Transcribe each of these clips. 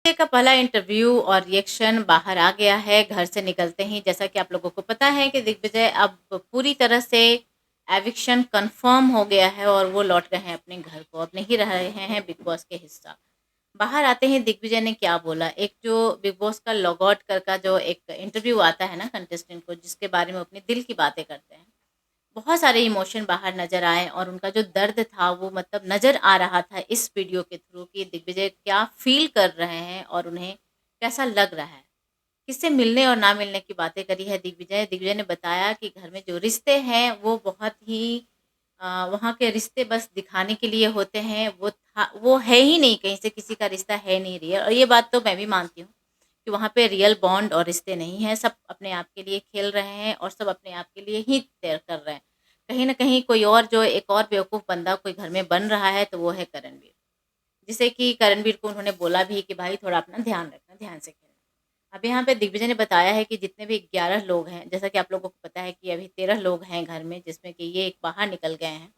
दिग्विजय का पहला इंटरव्यू और रिएक्शन बाहर आ गया है घर से निकलते ही। जैसा कि आप लोगों को पता है कि दिग्विजय अब पूरी तरह से एविक्शन कंफर्म हो गया है और वो लौट गए हैं अपने घर को, अब नहीं रह रहे हैं बिग बॉस के हिस्सा। बाहर आते ही दिग्विजय ने क्या बोला, एक जो बिग बॉस का लॉग आउट कर का जो एक इंटरव्यू आता है ना कंटेस्टेंट को, जिसके बारे में अपने दिल की बातें करते हैं, बहुत सारे इमोशन बाहर नज़र आए और उनका जो दर्द था वो मतलब नज़र आ रहा था इस वीडियो के थ्रू कि दिग्विजय क्या फ़ील कर रहे हैं और उन्हें कैसा लग रहा है। किससे मिलने और ना मिलने की बातें करी है दिग्विजय। दिग्विजय ने बताया कि घर में जो रिश्ते हैं वो बहुत ही वहाँ के रिश्ते बस दिखाने के लिए होते हैं, वो है ही नहीं, कहीं से किसी का रिश्ता है नहीं रियल। और ये बात तो मैं भी मानती हूँ कि वहाँ पे रियल बॉन्ड और रिश्ते नहीं हैं, सब अपने आप के लिए खेल रहे हैं और सब अपने आप के लिए ही तैयार कर रहे हैं। कहीं न कहीं कोई और जो एक और बेवकूफ़ बंदा कोई घर में बन रहा है तो वो है करणवीर। जिसे कि करणवीर को उन्होंने बोला भी कि भाई थोड़ा अपना ध्यान रखना, ध्यान से खेलना। अब यहाँ पे दिग्विजय ने बताया है कि जितने भी 11 लोग हैं, जैसा कि आप लोगों को पता है कि अभी 13 लोग हैं घर में, जिसमें कि ये एक बाहर निकल गए हैं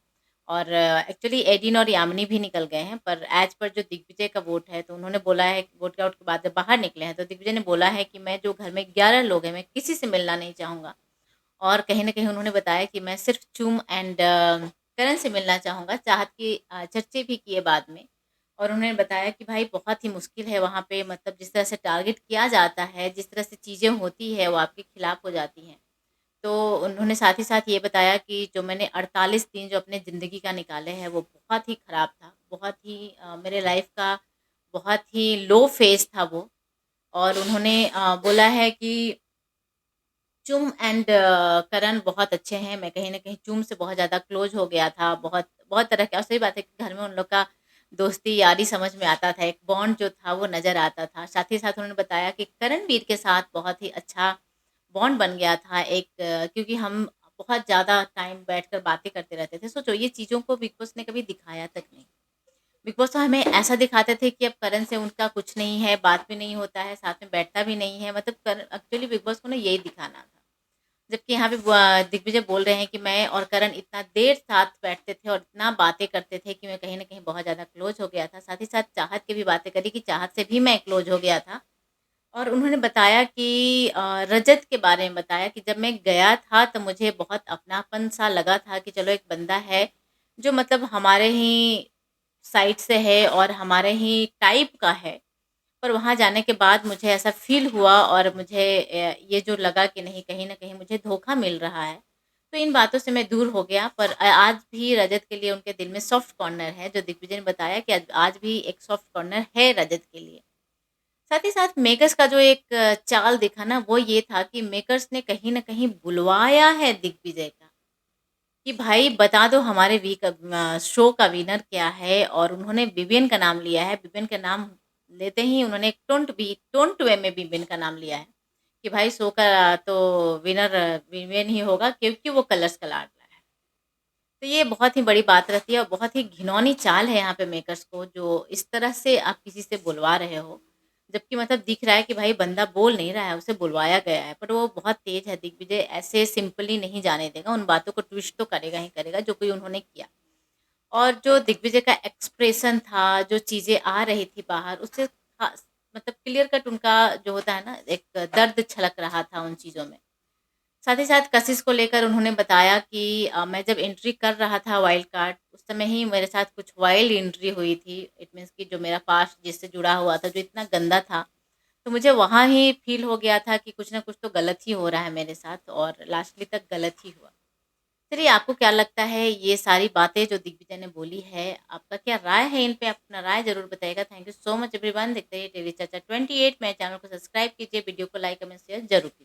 और एक्चुअली एडिन और यामिनी भी निकल गए हैं, पर एज़ पर जो दिग्विजय का वोट है, तो उन्होंने बोला है कि वोट आउट के बाद जब बाहर निकले हैं, तो दिग्विजय ने बोला है कि मैं जो घर में 11 लोग हैं, मैं किसी से मिलना नहीं चाहूँगा। और कहीं न कहीं उन्होंने बताया कि मैं सिर्फ़ चूम एंड करण से मिलना चाहूँगा। चाहत की चर्चे भी किए बाद में और उन्होंने बताया कि भाई बहुत ही मुश्किल है वहाँ पे, मतलब जिस तरह से टारगेट किया जाता है, जिस तरह से चीज़ें होती है, वो आपके खिलाफ़ हो जाती हैं। तो उन्होंने साथ ही साथ ये बताया कि जो मैंने 48 दिन जो अपने ज़िंदगी का निकाले हैं, वो बहुत ही ख़राब था। बहुत ही मेरे लाइफ़ का बहुत ही लो फ़ेज़ था वो। और उन्होंने बोला है कि चुम एंड करण बहुत अच्छे हैं। मैं कहीं न कहीं चुम से बहुत ज़्यादा क्लोज़ हो गया था। बहुत बहुत तरह के, और सही बात है कि घर में उन लोग का दोस्ती यारी समझ में आता था। एक बॉन्ड जो था वो नज़र आता था। साथ ही साथ उन्होंने बताया कि करणवीर के साथ बहुत ही अच्छा बॉन्ड बन गया था एक, क्योंकि हम बहुत ज़्यादा टाइम बैठकर बातें करते रहते थे। सोचो ये चीज़ों को बिग बॉस ने कभी दिखाया तक नहीं। बिग बॉस तो हमें ऐसा दिखाते थे कि अब करण से उनका कुछ नहीं है, बात भी नहीं होता है, साथ में बैठता भी नहीं है। मतलब करण एक्चुअली बिग बॉस को ना यही दिखाना था। जबकि यहाँ पे दिग्विजय बोल रहे हैं कि मैं और करण इतना देर साथ बैठते थे और इतना बातें करते थे कि मैं कहीं न कहीं बहुत ज़्यादा क्लोज़ हो गया था। साथ ही साथ चाहत की भी बातें करी कि चाहत से भी मैं क्लोज़ हो गया था। और उन्होंने बताया कि रजत के बारे में बताया कि जब मैं गया था तो मुझे बहुत अपनापन-सा लगा था कि चलो एक बंदा है, जो मतलब हमारे ही साइड से है और हमारे ही टाइप का है। पर वहाँ जाने के बाद मुझे ऐसा फ़ील हुआ और मुझे ये जो लगा कि नहीं, कहीं न कहीं मुझे धोखा मिल रहा है। तो इन बातों से मैं दूर हो गया, पर आज भी रजत के लिए उनके दिल में सॉफ्ट कॉर्नर है, जो दिग्विजय ने बताया कि आज भी एक सॉफ्ट कॉर्नर है रजत के लिए। साथ ही साथ मेकर्स का जो एक चाल दिखा ना, वो ये था कि मेकर्स ने कहीं न कहीं बुलवाया है दिग्विजय का, कि भाई बता दो हमारे शो का विनर क्या है। और उन्होंने विवियन का नाम लिया है। विवियन का नाम लेते ही उन्होंने एक टोंट वे में विवियन का नाम लिया है, कि भाई शो का तो विनर विवियन ही होगा, क्योंकि वो कलर्स का लाडला है। तो ये बहुत ही बड़ी बात रहती है और बहुत ही घिनौनी चाल है यहाँ पे मेकर्स को, जो इस तरह से आप किसी से बुलवा रहे हो। जबकि मतलब दिख रहा है कि भाई बंदा बोल नहीं रहा है, उसे बुलवाया गया है, पर वो बहुत तेज़ है। दिग्विजय ऐसे सिंपली नहीं जाने देगा, उन बातों को ट्विस्ट तो करेगा ही करेगा, जो कोई उन्होंने किया। और जो दिग्विजय का एक्सप्रेशन था, जो चीज़ें आ रही थी बाहर, उससे मतलब क्लियर कट उनका जो होता है ना, एक दर्द छलक रहा था उन चीज़ों में। साथ ही साथ कशिश को लेकर उन्होंने बताया कि मैं जब एंट्री कर रहा था वाइल्ड कार्ड, उस समय ही मेरे साथ कुछ वाइल्ड एंट्री हुई थी। इट मीन्स कि जो मेरा पास्ट जिससे जुड़ा हुआ था, जो इतना गंदा था, तो मुझे वहाँ ही फ़ील हो गया था कि कुछ ना कुछ तो गलत ही हो रहा है मेरे साथ, और लास्टली तक गलत ही हुआ। चलिए, आपको क्या लगता है ये सारी बातें जो दिग्विजय ने बोली है, आपका क्या राय है इन पे? अपना राय ज़रूर बताइएगा। Thank you so much everyone. देखते रहिए टेली चर्चा 28। मेरे चैनल को सब्सक्राइब कीजिए, वीडियो को लाइक, कमेंट, शेयर ज़रूर कीजिए।